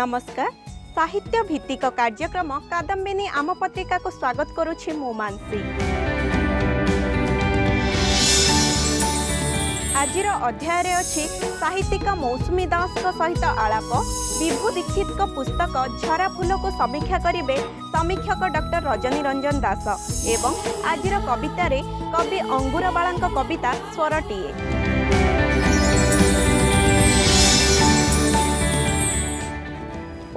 नमस्कार। साहित्य भित्तिक कार्यक्रम कादम्बिनी आम पत्रिका को स्वागत करुछि मु मानसी। आजिर अध्याय रे अछि साहित्यिक मौसुमी दास को सहित आलाप। विभु दीक्षित को पुस्तक झरा फूल को समीक्षा करिवे समीक्षक डॉक्टर रजनी रंजन दास एवं आजिर कविता रे कवि अंगुरबाला कविता स्वरटीए।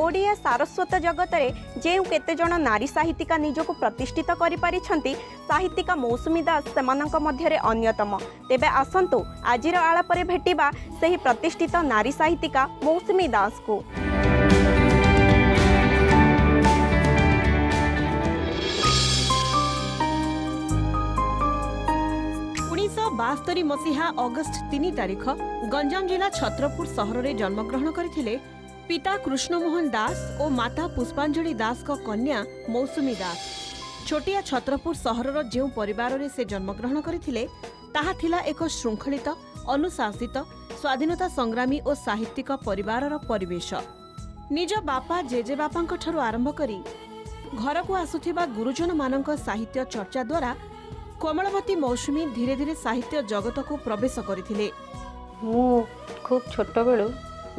ओडिया सारस्वत जगत रे जे केते जण नारी साहित्यिका निजको प्रतिष्ठित करि पारिछंती साहित्यिका मौसुमी दास सेमानक मध्यरे अन्यतम। तेबे आसंतु आजिर आलापरे भेटिबा सेही प्रतिष्ठित नारी साहित्यिका मौसुमी दास को। 1972 मसीहा अगस्त 3 तारिख गंजाम जिला छत्रपुर सहर में जन्मग्रहण करथिले पिता कृष्णमोहन दास और माता पुष्पांजलि दास को कन्या मौसुमी दास। छोटिया छत्रपुर सहरर जो परिवार रे से जन्मग्रहण करथिले ताहा थिला एक श्रृंखलित अनुशासित स्वाधीनता संग्रामी और साहित्यिक परिवारर परिवेश। निज बापा जेजे बापांक ठरु आरंभ करी घर को आसुथिबा गुरुजन मानक साहित्य चर्चा द्वारा कोमलवती मौसुमी धीरे धीरे साहित्य जगत को प्रवेश करथिले। मु खूब छोट बेलू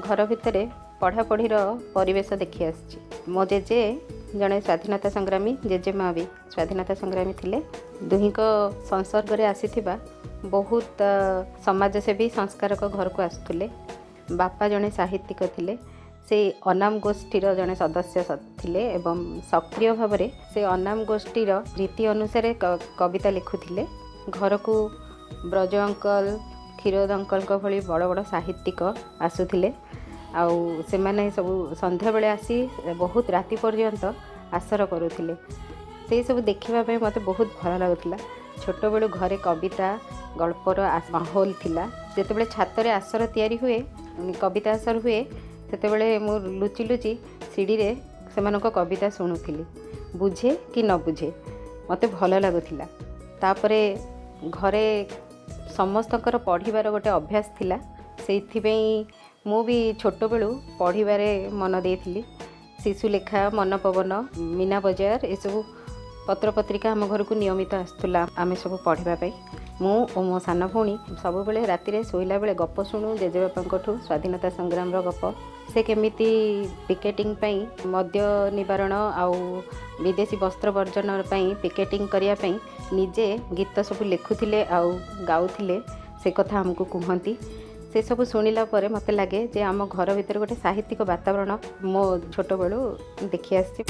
घर भितर पढ़ापढ़ीर परिवेश देखी आसी। मो जेजे जड़े स्वाधीनता संग्रामी, जेजेमा भी स्वाधीनता संग्रामी थिले। दुही को संसर्ग रे आसीथिबा बहुत समाजसेवी संस्कारक घर को आसुले। बापा जड़े साहित्यिक थिले। से अनाम गोष्ठीर जड़े सदस्य थिले एवं सक्रिय भाव में से अनाम गोष्ठीर रीति अनुसार कविता लिखुथिले। घर को ब्रज अंकल, क्षीरोद अंकल भली बड़ बड़ साहित्यिक आसुथिले। आउ से माने सब संध्या बेले आसी बहुत राति पर्यंत आसर करुथिले। से सब देखिबा मते बहुत भल लागुथिला। छोट बेलू घरे कविता गल्पर माहौल थिला। जेतेबेले छातरे आसर तैयारी हुए, कविता आसर हुए, सेतेबेले मु लुचि लुचि सीढ़ी रे सेमानक कविता शुणुथिली। बुझे कि न बुझे मते भल लागुथिला। तापरे घरे समस्तकर पढ़िबार गोटे अभ्यास थिला। सेइथिबेई मु भी छोट बेलू पढ़िबारे मन देइथिली। शिशुलेखा, मन पवन, मीना बजार ए सब पत्र पत्रिका आम घर को नियमित आसुला। आमे सब पढ़िबा पई मु और मो सान भौणी सब बेले राति रे सोइला बेले गप शुणु जेजेबापांकठू स्वाधीनता संग्राम रो गप। से केमिति पिकेटिंग पई मद्य निवारण आउ विदेशी वस्त्र वर्जन पई पिकेटिंग करिया पई निजे गीत सब लिखुथिले आउ गाउथिले। से कथा हमको कहंती। से सब शुणिला परे मते लागे जे आम घर भीतर गोटे साहित्यिक वातावरण मो छोट बेलू देखि आसी।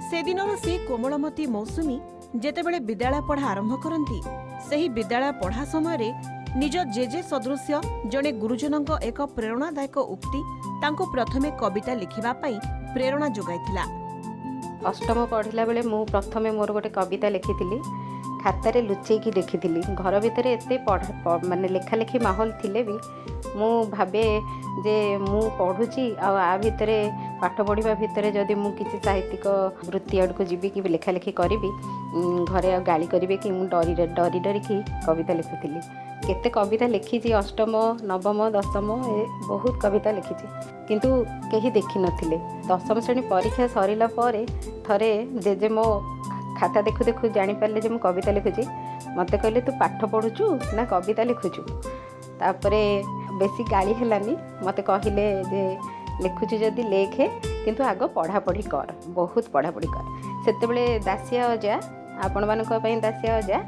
से दिनर से कोमलमती मौसुमी जेतेबेले विद्यालय पढ़ा आरंभ करती सही विद्यालय पढ़ा समय निज जेजे सदृश्य जड़े गुरुजनक एक प्रेरणादायक उक्ति तांको प्रथमे कविता लिखिबा पई प्रेरणा जोगाइथिला। अष्टम पढ़िला बेले मु प्रथमे मोर गोटे कविता लिखिथिली। खातारे लुचेकी लिखिथिली। घर भितर एते माने लेखा लेखी माहौल थिले भी मु भाबे जे मु पढ़ुची आ भितर पाठ पढ़िबा भितर जदि मु किसी साहित्यिक वृत्ति आड़ को जीवी कि लेखा लेखी करी घरे आ गाली करिवे कि मु डरी डरिकी कविता लिखुथिली। केते कविता लिखिची अष्टम, नवम, दशम ए बहुत कविता लिखिची किंतु केही देखि नथिले। दशम श्रेणी परीक्षा सरिला परे थरे जेजे मो खाता देखु देखु जानी पारले जे मु कविता लिखुची। मते कहले तू पाठ पढ़ुचु ना कविता लिखुचु। तापरे बेसी गाली हेलानी। मते कहिले जे लिखुचु जदि लेखे किंतु आगो पढ़ा पढ़ी कर, बहुत पढ़ा पढ़ी कर। सेतेबेले दासिया अजा आपण मानक पई दासिया अजा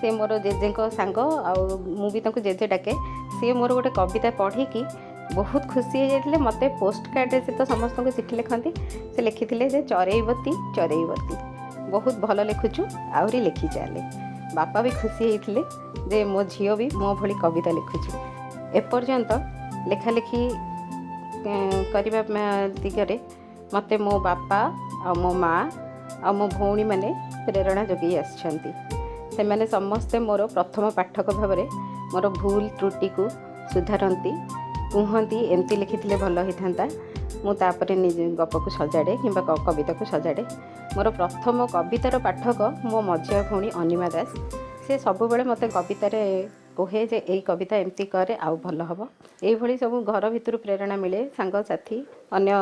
से मोर जेजेक सांग आउ मु भी तांको जेजे डाके। से मोर गोटे कविता पढ़ी कि बहुत खुशी हो जाते। मते पोस्ट कार्ड से तो समस्त को चिठी लिखती। से लिखिथिले जे चरईबती चरईबती बहुत भल लिखुचु आहरी लिखि चले। बापा भी खुशी होइथिले जे मो झियो भी मो भली कविता लिखुचु। एपर्यंत लेखा लेखी करबा दिगरे मते मो बापा आ मो माँ आ मो भौणी माने प्रेरणा जोगी आछंती। से माने समस्ते मोर प्रथम पाठक भाव में मोर भूल त्रुटि को सुधारती कहती एमती लिखिथिले भल होइथांता। मु तापरे निज गप को सजाड़े कि कविता को सजाड़े। मोर प्रथम कवितार पाठक मो मझिया भौणी अनिमा दास। से सब बेले मते कवितार कहे जे यही कविता एमती करे आउ भल हम यही सब घर भितर प्रेरणा मिले सांगसाथी अन्य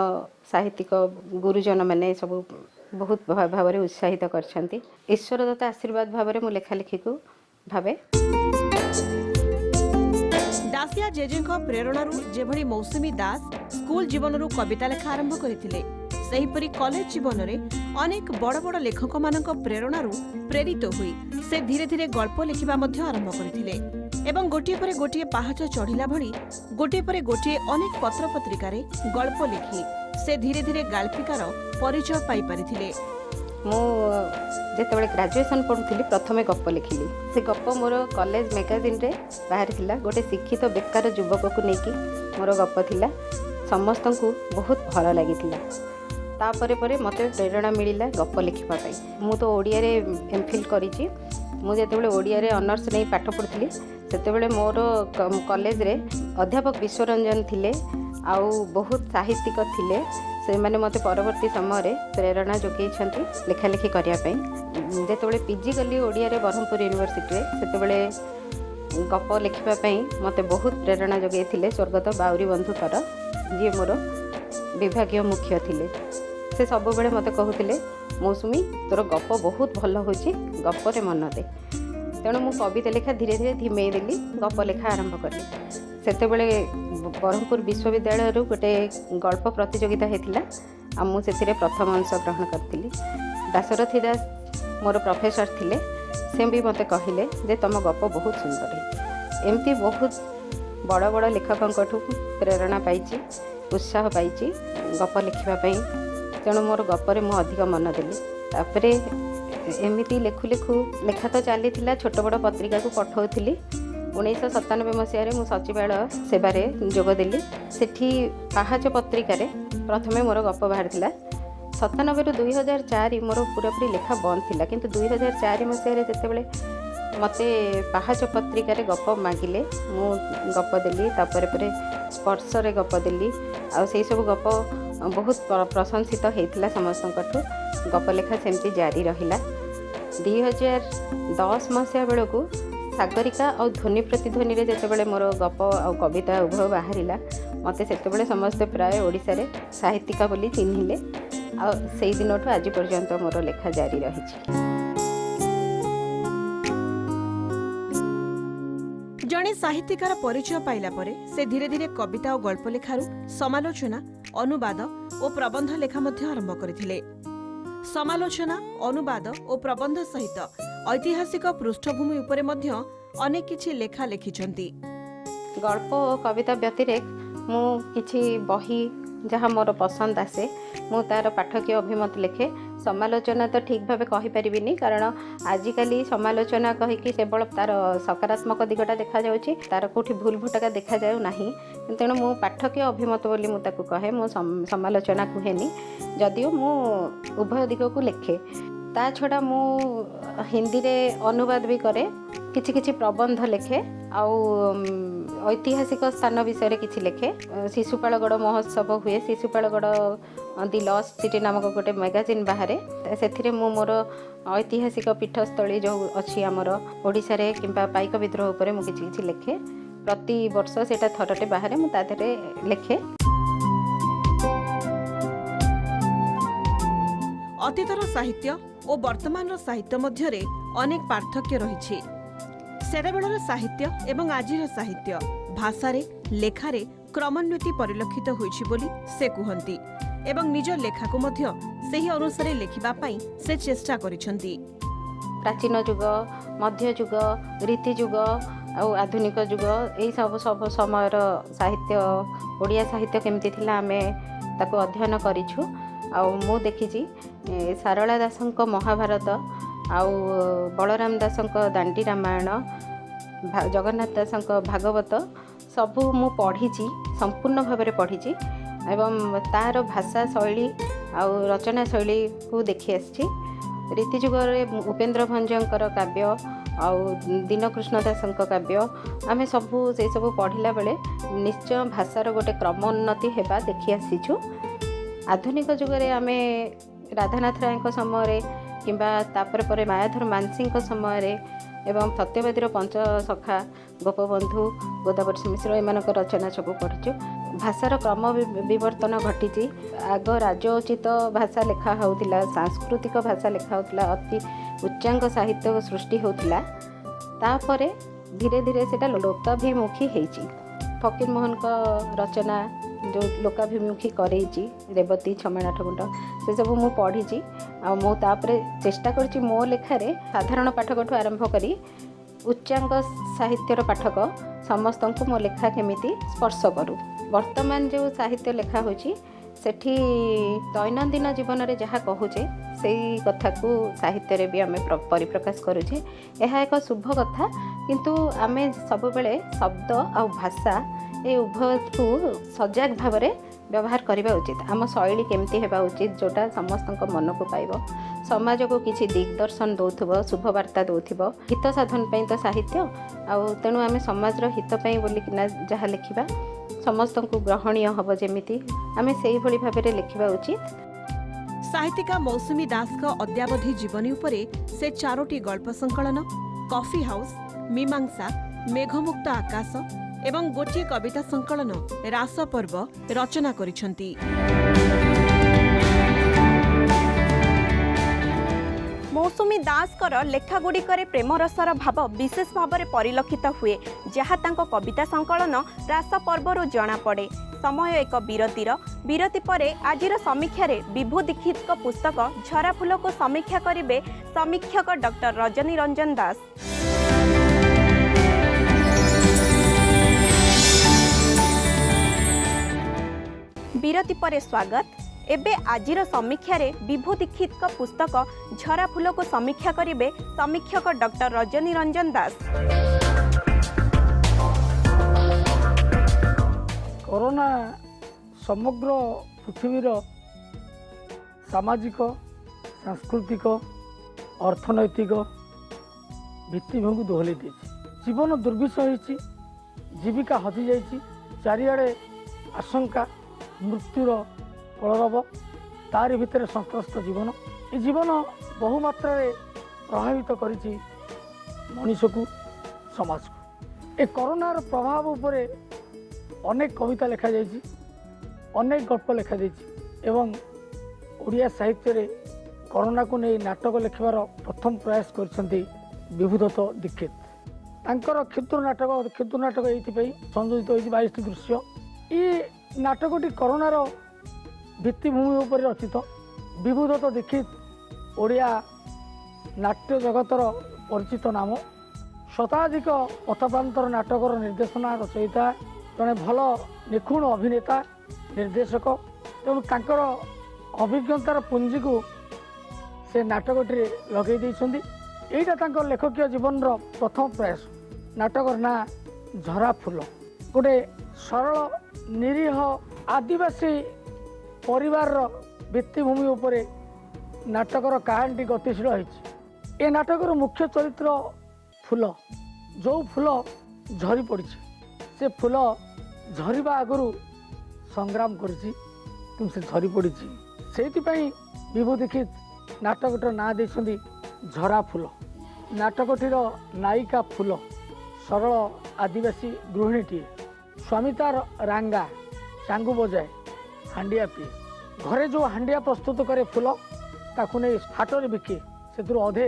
साहित्यिक गुरुजन मैंने सब बहुत भाव में उत्साहित कर ईश्वर दत्त आशीर्वाद भाव में लेखालेखी को भावे। दासिया जेजेଙ୍କ प्रेरणारू जेभଳି मौसुमी दास स्कूल जीवनरू कविता लेखा आरंभ करथिले सेहीपरि कॉलेज जीवन रे अनेक बड़ बड़ लेखक मानक प्रेरणारू प्रेरित हुई से धीरे धीरे गल्प लिखिबा मध्य आरंभ करथिले एवं गोटिए परे गोटिए पहाच चढ़िला भली गोटिए परे गोटिए अनेक पत्र पत्रिका रे गल्प लिखि से धीरे धीरे गाल्पिकार परिचय पाई परिथिले। मु जेतेबेले ग्रेजुएशन पढ़ुली प्रथमे गप लिखिली से गप मोर कॉलेज मैगजीन रे बाहर थिला गोटे शिक्षित बेकार युवक को लेकिन मोर गप थिला समस्त को बहुत भल लगी तापरे परे मते प्रेरणा मिलिला गप लिखिबा पई मु तो ओडिया रे एमफिल करिछि मु जेतेबेले ओडिया रे ऑनर्स नै पाठ पढ़ुली सेतेबेले मोर कॉलेज रे अध्यापक विश्वरंजन थिले आउ बहुत साहित्यिक थिले से मैंने मते परवर्ती समय प्रेरणा जोगई लेखालेखी करने जिते पीजी गली ओडिया रे ब्रह्मपुर यूनिवर्सिटी सेतेबेले गप लिखापी मते बहुत प्रेरणा जोगई स्वर्गत बाउरी बंधुकर जी मोर विभाग मुख्य थिले से सब बेले मते कहूले मौसुमी तोर गप बहुत भल हो गपरे मन दे तेणु मु कविता लेखा धीरे धीरे धीमे देली गप लेखा आरंभ कली सेतेबेले ब्रह्मपुर विश्वविद्यालय गोटे गल्प प्रतियोगिता होता आ मुझे प्रथम अंश ग्रहण करी दाशरथी दास मोर प्रोफेसर थिले से भी मते कहले जे तुम गप बहुत सुंदर है एमती बहुत बड़ बड़ लेखकों प्रेरणा पाई उत्साह पाई गप लिखापी तेणु मोर गपरे मु अधिक मन देली तापरे एमती लेखु लेखु लेखा तो चली छोट बड़ पत्रिका को पठाऊली 1997 मसीह मु सचिवालय सेवारे जोगदेली सेठी पाहाच पत्रिका प्रथमे मोर गप बाहर 97 रु 2004 मोर पूरापूरी लेखा बंद थिला किंतु 2004 मसीह जितेबाला मते पाहाच पत्रिका गप मागिले मु गप देली तापर पर स्पर्श रे गप देली आ से सब गप बहुत प्रशंसित होता समस्त गप लेखा सेमती जारी रहिला 2010 मसीहा बेलू सागरिका और ध्वनि प्रतिध्वनि रे जेतेबेले मोर गप आ कविता उभय बाहरिला मते सेतेबेले समस्ते प्राय ओडिसा रे साहित्यिका बोली चिन्हिले आ सेई दिनठु आज पर्यंत मोर लेखा जारी रहिछि। जणे साहित्यिकार परिचय पाइला परे से धीरे धीरे कविता और गल्प लेखारू समालोचना अनुवाद और प्रबंध लेखा मध्य आरंभ करथिले। समालोचना अनुवाद और प्रबंध सहित ऐतिहासिक पृष्ठभूमि उपरे मध्य अनेक किछि लेखा लिखिछंती। गल्प और कविता व्यतिरेक मु किछि बही जहाँ मोर पसंद आसे मु तार पाठकीय अभिमत लिखे समालोचना तो ठीक भाव कहीपरिनी कारण आजिकल समालोचना कहीकि केवल तार सकारात्मक दिगटा देखा जाउछि तार कोठी भूल भटका देखा जाउ नाही तेणु मु पाठकीय अभिमत बोली मु ताकू कहे मु समालोचना कहेनी जदिओ मु उभय दिग को लिखे ता छड़ा मु हिंदी रे अनुवाद भी करे किछि किछि प्रबंध लिखे आउ ऐतिहासिक स्थान विषय किछि लिखे शिशुपालगढ़ महोत्सव हुए शिशुपालगढ़ दि लॉस्ट सिटी नामक गोटे मैगजीन बाहर से मोर ऐतिहासिक पीठस्थली जो अच्छी आमर ओडिशा रे किंबा पाइक विद्रोह उपरे मु किछि किछि लिखे प्रति वर्ष सेटा थरटे बाहर मु तादरे लिखे। अतीतर साहित्य और वर्तमान साहित्य मध्य अनेक पार्थक्य रही सेतेबेलर साहित्य एवं आजिर साहित्य भाषारे लेखारे क्रमान्विति परिलक्षित होइछि बोली से कहती एवं निज लेखा को मध्य सही अनुसार लेखिबा पई से चेष्टा करिसंती। प्राचीन युग मध्य युग रीति युग आ आधुनिक युग यही सब समयर साहित्य ओडिया साहित्य केमती थिला आमे ताको अध्ययन करिछु आ मु देखिछि सारला दासंक महाभारत आउ बलराम दासंक दांडी रामायण जगन्नाथ दासंक भागवत सबू मु पढ़ी संपूर्ण भाव में पढ़ी एवं तार भाषा शैली आउ रचना शैली को देखी आसी रीति जुगरे उपेन्द्र भंजकर काव्य आउ दीनकृष्ण दासंक काव्य आमे सबू से सबू पढ़िला बेले निश्चय भाषार गोटे क्रमोन्नति हेबा देखी आसीछु। आधुनिक जुगरे आमे राधानाथ राय समय किंबा तापर परे मायाधर मानसिंह समय एवं सत्यवादीर पंच सखा गोपबंधु गोदावरी मिश्र एम रचना सब पढ़ी। भाषार क्रम विवर्तन घटी। आग राजोचित भाषा लिखा होता, सांस्कृतिक भाषा लिखा होता, अति उच्चांग साहित्य सृष्टि होता। तापरे धीरे धीरे से लोकाभिमुखी होती। फकीर मोहन का रचना जो लोकाभिमुखी करेची रेवती छमेण आठगुंट से सब मु पढ़ी। आउे चेष्टा कर मो लेखार साधारण पाठक आरंभ करी उच्चांग साहित्यर पाठक समस्त को मो लेखा केमिति स्पर्श करूँ। वर्तमान जो साहित्य लेखा होची सेठी दैनंदिन जीवन में जहाँ कहूचे से कथा को साहित्य रे भी आम परिप्रकाश करुचे। यह एक शुभ कथा, किंतु आमे सब बेले शब्द आ भाषा ये उभय को सजग भाव में व्यवहार करने उचित। आम शैली केमती हेबा उचित जोटा समस्त मन को पाइब, समाज को किसी दिग्दर्शन दौथुब, शुभ वार्ता दौथुब। हित साधन पे तो साहित्य आउ तेणु आम समाज हित बोलिकिना जहाँ लिखा समस्त को ग्रहणीय हम जमी आम से भाव में लिखा उचित। साहित्यिका मौसुमी दास का अद्यावधि जीवनी उपरे से 4टी गल्प संकलन, कॉफी हाउस, मीमांसा, मेघमुक्त आकाश एवं गोटे कविता संकलन रास पर्व रचना करिसंती। मौसुमी दासकर लेखागुड़िकर प्रेम रसर भाव विशेष भाव में परिलक्षित हुए, जहाँ तांको कविता संकलन रास पर्वर जना पड़े। समय एक विरति परे आजिर समीक्षा रे विभू दीक्षित को पुस्तक झरा फूल को समीक्षा करिवे समीक्षक डॉक्टर रजनी रंजन दास। विरति परे स्वागत। एबे आजिर समीक्षा रे विभू दीक्षित को पुस्तक झरा फूल को समीक्षा करिवे समीक्षक डॉक्टर रजनी रंजन दास। कोरोना समग्र पृथ्वीर सामाजिक, सांस्कृतिक, अर्थनैतिक भित्तिभूमि दोहली दी। जीवन दुर्विषह होती, जीविका हजि जाइए, चारिआडे आशंका मृत्युर कलरव, तारि भितर संत्रस्त जीवन। ये जीवन बहुमात्रा प्रभावित करिछि मनीष को, समाज को। ए कोरोनार प्रभाव उपरे अनेक कविता लिखा जाइछि, अनेक गल्प लिखा जाइछि एवं ओडिया साहित्य रे कोरोना को नहीं नाटक लिखबार प्रथम प्रयास करछन्ति विभूदत्त दीक्षित। तांकर क्षुद्र नाटक एइथिपई संयोजित होइछि 22टी दृश्य। ये नाटकटी कोरोनार भित्तिभूमि उपर रचित। विभूदत्त दीक्षित ओडिया नाट्य जगतर परिचित नाम। शताधिक पथप्रांतर नाटकर निर्देशना रचयिता, जड़े भल निखुण अभिनेता निर्देशक। तेणु तांकर अभिज्ञतार पुंजी को से नाटकटी लगे देइछन्ति। एइटा तांकर लेखकीय जीवन प्रथम प्रयास। नाटकर ना झरा फूल। गोटे सरल निरीह आदिवासी परिवार भित्तिभूमि उपरे नाटकर कहानी गतिशील होइछि। ए नाटकर मुख्य चरित्र फूल, जो फूल झरी पड़ी से फूल झरिबा आगु संग्राम करिछि, से झरी पड़ी। से विभू दीक्षित नाटकटर ना देइछन्ति झरा फूल। नाटकटीर नायिका फूल सरल आदिवासी गृहिणीटीए। स्वामी तार रांगा चांगू बजाए, हांडिया पिए। घरे जो हांडिया प्रस्तुत करे फूल ताकू नहीं हाटरे बिके, से अधे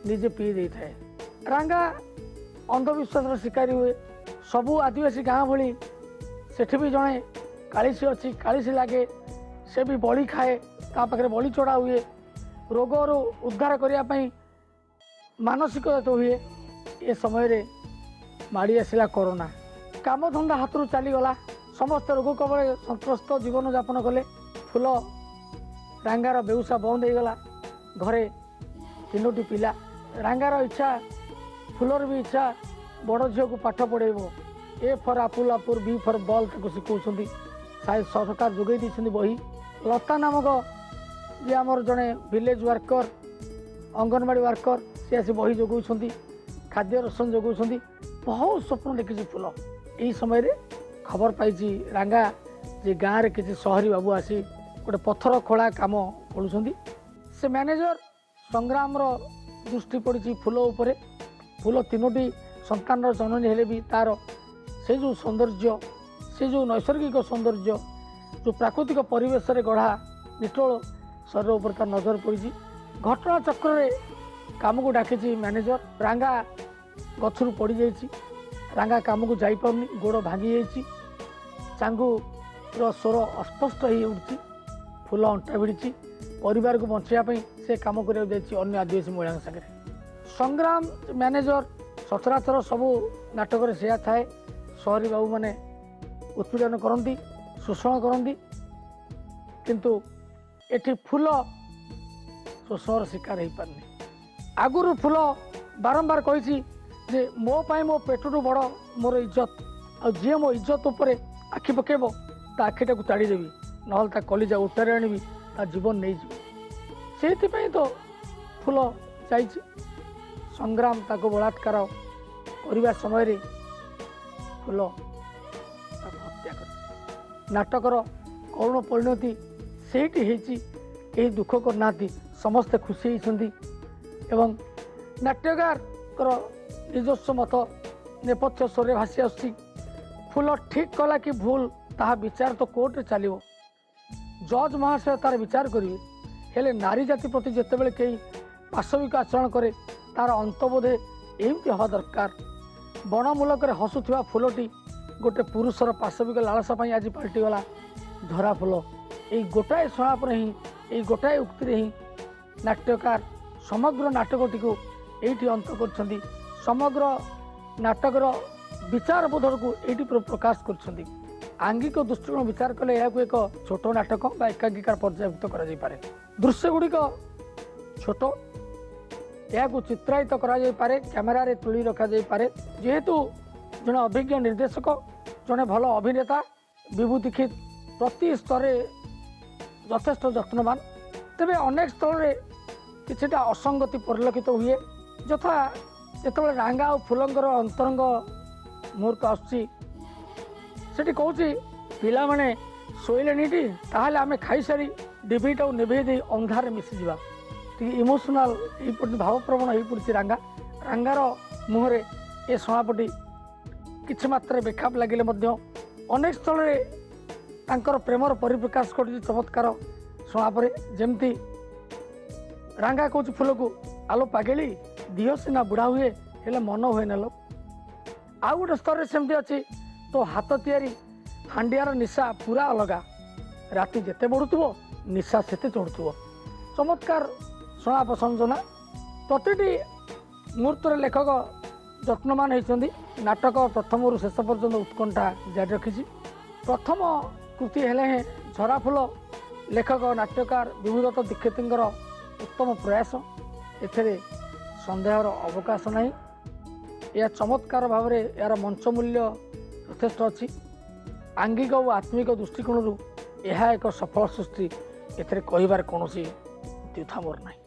निजे पी दे थाए। रांगा अंधविश्वास शिकारी हुए। सबू आदिवासी गाँ भली सेठी भी जड़े कालीसी अच्छी, कालीसी लगे, से भी बड़ी खाए, ता पाखे बड़ी चढ़ा हुए। रोगर उद्धार करने मानसिक हुए। ए समय माड़ी आसला कोरोना। काम धंदा हाथ चलीगला, समस्त रोग कबल संत्रस्त जीवन यापन कले। फूल रांगार बेउसा बंद हो गला। घरे 3टी पिला। रांगार इच्छा, फूलर भी इच्छा बड़ झील को पाठ पढ़ेब। ए फर आपुल आपुर, बी फर बल शिखौं। सरकार जोगे दी बही। लता नामक जी आमर जड़े विलेज वर्कर, अंगनवाड़ी वर्कर, सी आसी बही जोगाउछन्ति, खाद्य रसन जोगाउछन्ति। बहुत स्वप्न देखी फूल। यही समय खबर पाई रांगा जे गाँव में किसी सहरी बाबू आसी गोटे पत्थर खोला काम करुँच। से मैनेजर संग्राम दृष्टि पड़ी फूल उपरे। फूल 3टी संतान जननी हेले भी तार से जो सौंदर्य से जो नैसर्गिक सौंदर्य जो प्राकृतिक परिवेश रे गढ़ा निटोल शरीर उपर तार नजर पड़ी। घटना चक्र काम को डाकी मैनेजर रांगा गछरू पड़ जाइए रांगा काम को जापारनी गोड़ भांगी जाइए चांगूर स्वर अस्पष्ट हो उठी फूल अंटा भिड़ी परिवार को बचाई से कम कर आदिवासी महिला सागर संग्राम मैनेजर सचराचर सबू नाटक से थाए सहरी बाबू मैंने उत्पीड़न करती शोषण करती किंतु एठी फूल शोषण शिकार हो पारनी। आगुरी फूल बारंबार कही जे मो पाई मो पेटू बड़ मोर इज्जत आ जी मो इज्जत उपर आखि पकेब ता आखिटा को ताड़ीदेवी ना कलिजा उठारे आनी ता जीवन नहीं से तो फूल जा संग्राम ताको बलात्कार करने समय फूल हत्या कर नाटकर करुण परिणति से दुख करना समस्ते खुशी होती एवं नाट्यकार निजस्व मत नेपथ्य स्वर भासी आस फूल ठीक कला कि भूल ताहा विचार तो कोर्ट रे चलो जज महाशय तार विचार करेंगे हेले नारी जाति प्रति जितेबाला कई पाशविक आचरण करे तार अंतबोधे एमती हवा दरकार बणमूलक हसुवा फूलटी गोटे पुरुषर पाशविक लालसा आज पलटिगला धरा फूल यही गोटाए शणापर ही यही गोटाए उक्ति ही नाट्यकार समग्र नाटकटी को ये अंत कर समग्र नाटकर विचार बोधर को ये प्रकाश कर आंगिक दृष्टिकोण विचार कले यह एक छोट नाटक बा एकांकिकार पर्यायभुक्त कर दृश्य गुड़िक छोट यह चित्रायित करे कैमेरा रे तुली रखा पारे जेहेतु जड़े अभिज्ञ निर्देशक जड़े भल अभिनेता विभू दीक्षित प्रति स्तर यथेष्ट जत्नवान तेरे अनेक स्थल किछिटा असंगति परिलक्षित हुए यथा जो रांगा और फूलंकर अंतरंग मुहूर्त आसी कहूँ पिला माने शोले ताहले आमे खाई सारी डिबिटा निभे दे अंधार मिसीजा इमोशनाल भावप्रवण हो पड़ी रांगा रांगार मुहरे ए शणापटी किछि मात्रा बेखाप लगिले अनेक स्थल प्रेमर परिप्रकाश कर चमत्कार शणापरे जमती रांगा कहूँ फूल को आलो पागेली दिह सीना बुढ़ा हुए हेले मन हुए नेलो आउ गोटे स्तर सेमती अच्छी तो हाथ तैयारी हांडियार निशा पूरा अलगा राति जेते बढ़ुव निशा सेते चढ़ुव चमत्कार शणाप संजना प्रति मुहूर्त लेखक जत्नवान होती नाटक प्रथम शेष पर्यंत उत्कंठा जारी रखी प्रथम कृति हेले झरा फूल लेखक नाट्यकार विभूदत्त दीक्षित उत्तम प्रयास एथिरे संदेहर अवकाश नहीं यह चमत्कार भाव में यार मंच मूल्य यथेष्ट अच्छी आंगिक और आत्मिक दृष्टिकोण यह एक सफल सृष्टि एथिरे कहिबार कौनसी द्विधा मोर नहीं।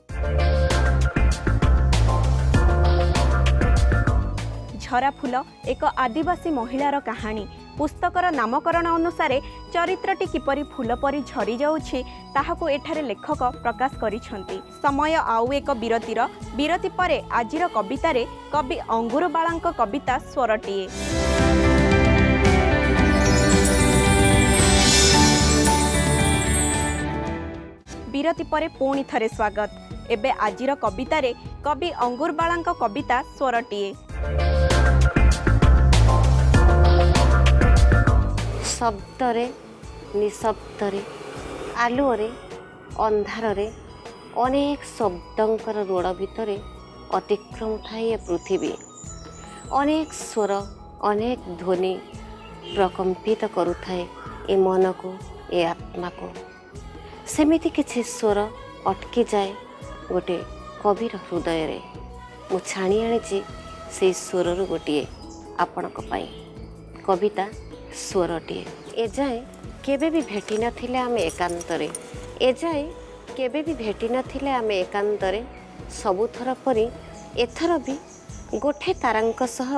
झरा फूल एक आदिवासी महिलार कहानी पुस्तकर नामकरण अनुसार चरित्रटी किपरि फूल परि झरी जाउछि ताहाको एठारे लेखक प्रकाश करिसंती। समय आउ एक विरति परे आजिर कवितारे कवि अंगुर बाळांक कविता स्वरटीए। विरति परे पुणी थरे स्वागत। एबे आजिर कवितारे कवि अंगुर बाळांक कविता स्वरटीए। शब्दरे निशब्दरे आलुओरे अंधारे अनेक शब्दंकर रोड़ भितरे अतिक्रम थाए ये पृथ्वी अनेक स्वर अनेक ध्वनि प्रकम्पित करुथाए ए मन को ए आत्मा को सेमिति किछि स्वर अटकी जाए गोटे कविर हृदय रे मु छाणी आनी से स्वर गोटे आपणक पाई कविता स्वरटीए। एजाए केबे भी भेटी नथिले आमे एकांतरे एजाए केबे भी भेटी नथिले आमे एकांतरे सबुथर परी एथर भी गोठे तारांक सह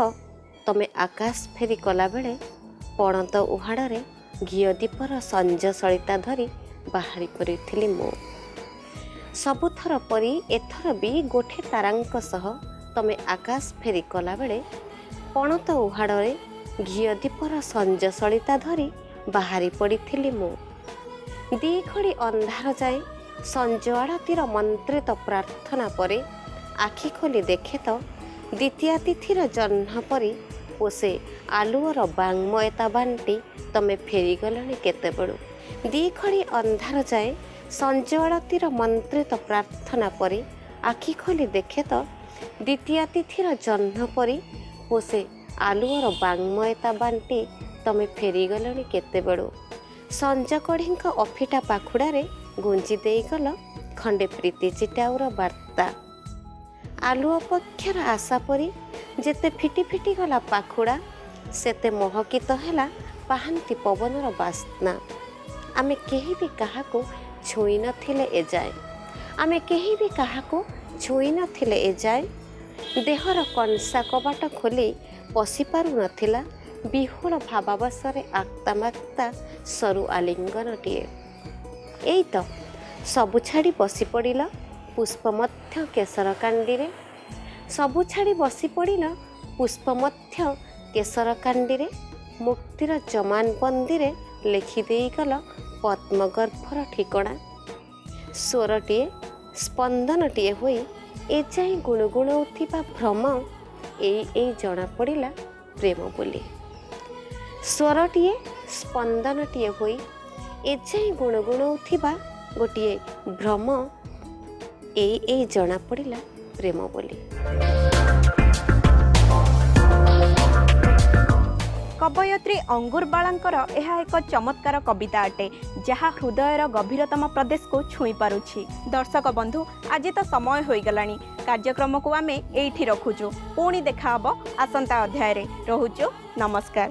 तमे आकाश फेरी कला बेले पणत उहाड़े घिओ दीपर संज सलिता धरी बाहरी परिथिली मो सबुथर परी एथर भी गोठे तारांक सह ତମେ ଆକାଶ ଫେରି କଲାବେଳେ ପଣତ ଉହାଡ଼ରେ ଘିଅ ଦୀପର ସଞ୍ଜ ସଳିତା ଧରି ବାହାରି ପଡ଼ିଥିଲି ମୁଁ। ଦିଘଡ଼ି ଅନ୍ଧାର ଯାଏ ସଞ୍ଜ ଆଳତୀର ମନ୍ତ୍ରିତ ପ୍ରାର୍ଥନା ପରେ ଆଖି ଖୋଲି ଦେଖେ ତ ଦ୍ୱିତୀୟା ତିଥିର ଜହ୍ନ ପରି ପୋଷେ ଆଲୁଅର ବାଙ୍ଗ୍ମୟତା ବାଣ୍ଟି ତମେ ଫେରିଗଲଣି କେତେବେଳୁ। ଦିଘଡ଼ି ଅନ୍ଧାର ଯାଏ ସଞ୍ଜ ଆଳତୀର ମନ୍ତ୍ରିତ ପ୍ରାର୍ଥନା ପରେ ଆଖି ଖୋଲି ଦେଖେ ତ ଦ୍ୱିତୀୟା ତିଥିର ଜହ୍ନ ପରି ପୋଷେ ଆଲୁଅର ବାଙ୍ଗ୍ମୟତା ବାଣ୍ଟି ତମେ ଫେରିଗଲଣି କେତେବେଳୁ। ସଞ୍ଜ କଢ଼ିଙ୍କ ଅଫିଟା ପାଖୁଡ଼ାରେ ଗୁଞ୍ଜି ଦେଇଗଲ ଖଣ୍ଡେ ପ୍ରୀତି ଚିଟାଉର ବାର୍ତ୍ତା। ଆଲୁଅ ପକ୍ଷର ଆଶା ପରି ଯେତେ ଫିଟି ଫିଟି ଗଲା ପାଖୁଡ଼ା ସେତେ ମହକିତ ହେଲା ପାହାନ୍ତି ପବନର ବାସ୍ନା। ଆମେ କେହି ବି କାହାକୁ ଛୁଇଁ ନଥିଲେ ଏଯାଏ, ଆମେ କେହି ବି କାହାକୁ ଛୁଇଁ ନଥିଲେ ଏଯାଏ। ଦେହର କଂସା କବାଟ ଖୋଲି ପଶିପାରୁନଥିଲା ବିହୁଳ ଭାବାବସରେ ଆକ୍ତା ମାକ୍ତା ସରୁ ଆଲିଙ୍ଗନଟିଏ। ଏଇ ତ ସବୁ ଛାଡ଼ି ବସି ପଡ଼ିଲ ପୁଷ୍ପ ମଧ୍ୟ କେଶର କାଣ୍ଡିରେ, ସବୁ ଛାଡ଼ି ବସି ପଡ଼ିଲ ପୁଷ୍ପ ମଧ୍ୟ କେଶର କାଣ୍ଡିରେ। ମୁକ୍ତିର ଜମାନବନ୍ଦୀରେ ଲେଖିଦେଇଗଲ ପଦ୍ମଗର୍ଭର ଠିକଣା। ସ୍ୱରଟିଏ ସ୍ପନ୍ଦନଟିଏ ହୋଇ ଏଯାଏଁ ଗୁଣୁଗୁଣଉଥିବା ଭ୍ରମ ଏଇ ଜଣାପଡ଼ିଲା ପ୍ରେମ ବୋଲି। ସ୍ୱରଟିଏ ସ୍ପନ୍ଦନଟିଏ ହୋଇ ଏଯାଏଁ ଗୁଣୁଗୁଣଉଥିବା ଗୋଟିଏ ଭ୍ରମ ଏଇ ଜଣାପଡ଼ିଲା ପ୍ରେମ ବୋଲି। କବୟତ୍ରୀ ଅଙ୍ଗୁରବାଳାଙ୍କର ଏହା ଏକ ଚମତ୍କାର କବିତା ଅଟେ ଯାହା ହୃଦୟର ଗଭୀରତମ ପ୍ରଦେଶକୁ ଛୁଇଁ ପାରୁଛି। ଦର୍ଶକ ବନ୍ଧୁ, ଆଜି ତ ସମୟ ହୋଇଗଲାଣି। କାର୍ଯ୍ୟକ୍ରମକୁ ଆମେ ଏଇଠି ରଖୁଛୁ। ପୁଣି ଦେଖାହବ ଆସନ୍ତା ଅଧ୍ୟାୟରେ। ରହୁଛୁ, ନମସ୍କାର।